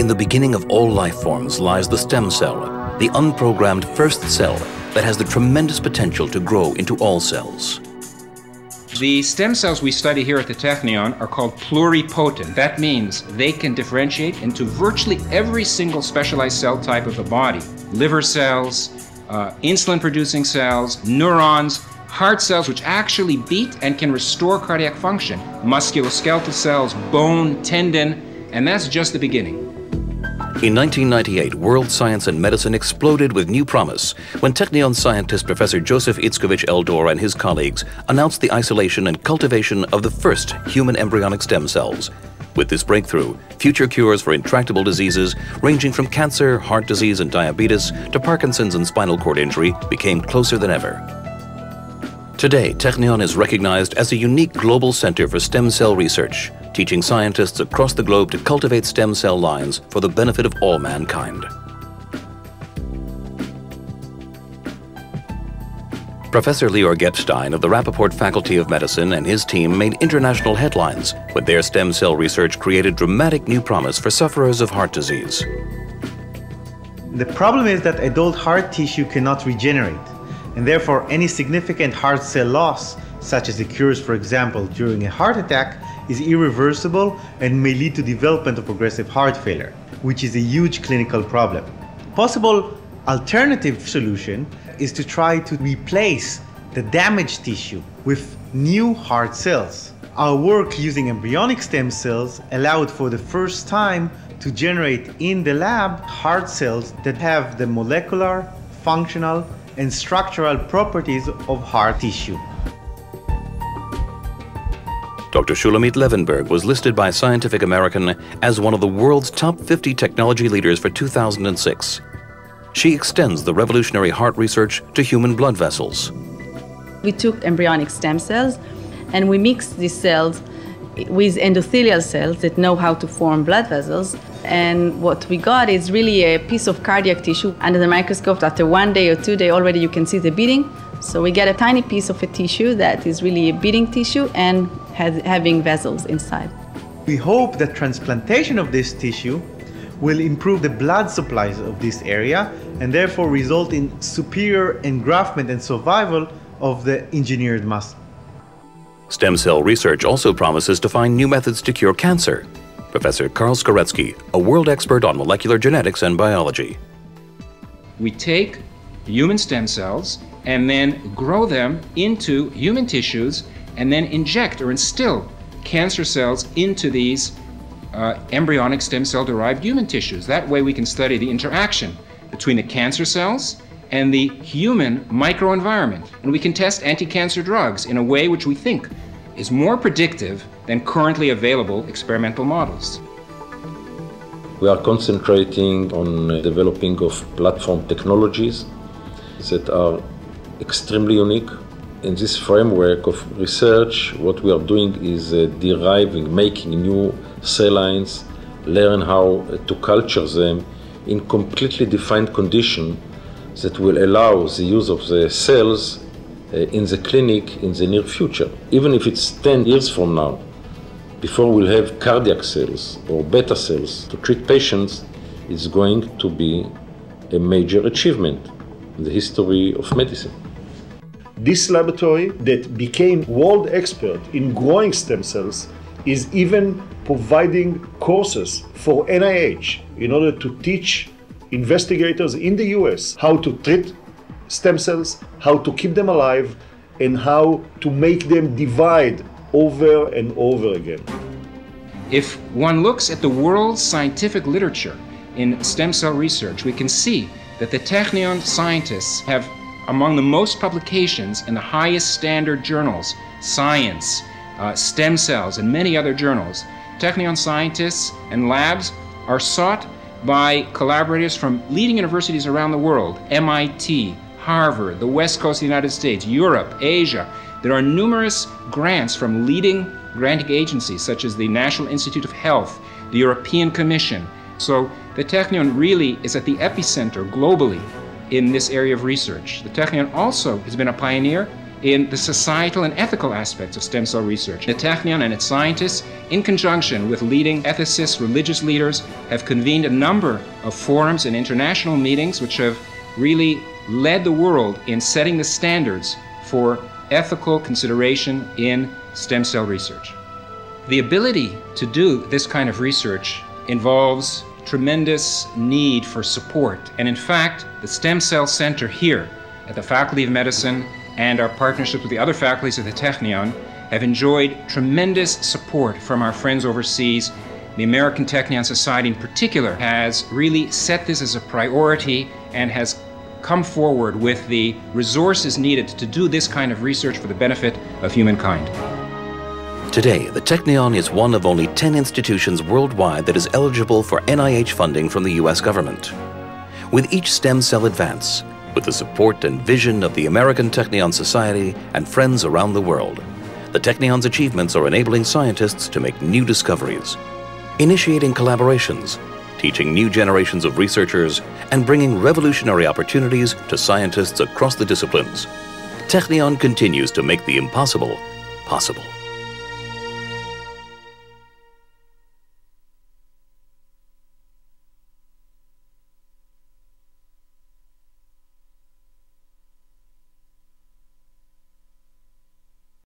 In the beginning of all life forms lies the stem cell, the unprogrammed first cell that has the tremendous potential to grow into all cells. The stem cells we study here at the Technion are called pluripotent. That means they can differentiate into virtually every single specialized cell type of the body. Liver cells, insulin-producing cells, neurons, heart cells which actually beat and can restore cardiac function, musculoskeletal cells, bone, tendon, and that's just the beginning. In 1998, world science and medicine exploded with new promise when Technion scientist Professor Joseph Itzkovich Eldor and his colleagues announced the isolation and cultivation of the first human embryonic stem cells. With this breakthrough, future cures for intractable diseases ranging from cancer, heart disease and diabetes to Parkinson's and spinal cord injury became closer than ever. Today, Technion is recognized as a unique global center for stem cell research, teaching scientists across the globe to cultivate stem cell lines for the benefit of all mankind. Professor Lior Gepstein of the Rappaport Faculty of Medicine and his team made international headlines when their stem cell research created dramatic new promise for sufferers of heart disease. The problem is that adult heart tissue cannot regenerate, and therefore any significant heart cell loss, such as the cures, for example, during a heart attack, is irreversible and may lead to development of progressive heart failure, which is a huge clinical problem. Possible alternative solution is to try to replace the damaged tissue with new heart cells. Our work using embryonic stem cells allowed for the first time to generate in the lab heart cells that have the molecular, functional, and structural properties of heart tissue. Dr. Shulamit Levenberg was listed by Scientific American as one of the world's top 50 technology leaders for 2006. She extends the revolutionary heart research to human blood vessels. We took embryonic stem cells and we mixed these cells with endothelial cells that know how to form blood vessels. And what we got is really a piece of cardiac tissue. Under the microscope, after 1 day or 2 days, already you can see the beating. So we get a tiny piece of a tissue that is really a beating tissue and having vessels inside. We hope that transplantation of this tissue will improve the blood supplies of this area and therefore result in superior engraftment and survival of the engineered muscle. Stem cell research also promises to find new methods to cure cancer. Professor Karl Skoretsky, a world expert on molecular genetics and biology. We take human stem cells and then grow them into human tissues and then inject or instill cancer cells into these embryonic stem cell-derived human tissues. That way we can study the interaction between the cancer cells and the human microenvironment. And we can test anti-cancer drugs in a way which we think is more predictive than currently available experimental models. We are concentrating on developing of platform technologies that are extremely unique. In this framework of research, what we are doing is making new cell lines, learn how to culture them in completely defined conditions that will allow the use of the cells in the clinic in the near future. Even if it's 10 years from now, before we'll have cardiac cells or beta cells to treat patients, it's going to be a major achievement in the history of medicine. This laboratory that became world expert in growing stem cells is even providing courses for NIH in order to teach investigators in the US how to treat stem cells, how to keep them alive, and how to make them divide over and over again. If one looks at the world's scientific literature in stem cell research, we can see that the Technion scientists have among the most publications in the highest standard journals, Science, Stem Cells, and many other journals. Technion scientists and labs are sought by collaborators from leading universities around the world, MIT, Harvard, the West Coast of the United States, Europe, Asia. There are numerous grants from leading granting agencies such as the National Institute of Health, the European Commission. So the Technion really is at the epicenter globally in this area of research. The Technion also has been a pioneer in the societal and ethical aspects of stem cell research. The Technion and its scientists, in conjunction with leading ethicists, religious leaders, have convened a number of forums and international meetings which have really led the world in setting the standards for ethical consideration in stem cell research. The ability to do this kind of research involves tremendous need for support. And in fact, the Stem Cell Center here at the Faculty of Medicine and our partnerships with the other faculties of the Technion have enjoyed tremendous support from our friends overseas. The American Technion Society in particular has really set this as a priority and has come forward with the resources needed to do this kind of research for the benefit of humankind. Today, the Technion is one of only 10 institutions worldwide that is eligible for NIH funding from the US government. With each stem cell advance, with the support and vision of the American Technion Society and friends around the world, the Technion's achievements are enabling scientists to make new discoveries, initiating collaborations, teaching new generations of researchers, and bringing revolutionary opportunities to scientists across the disciplines. Technion continues to make the impossible possible.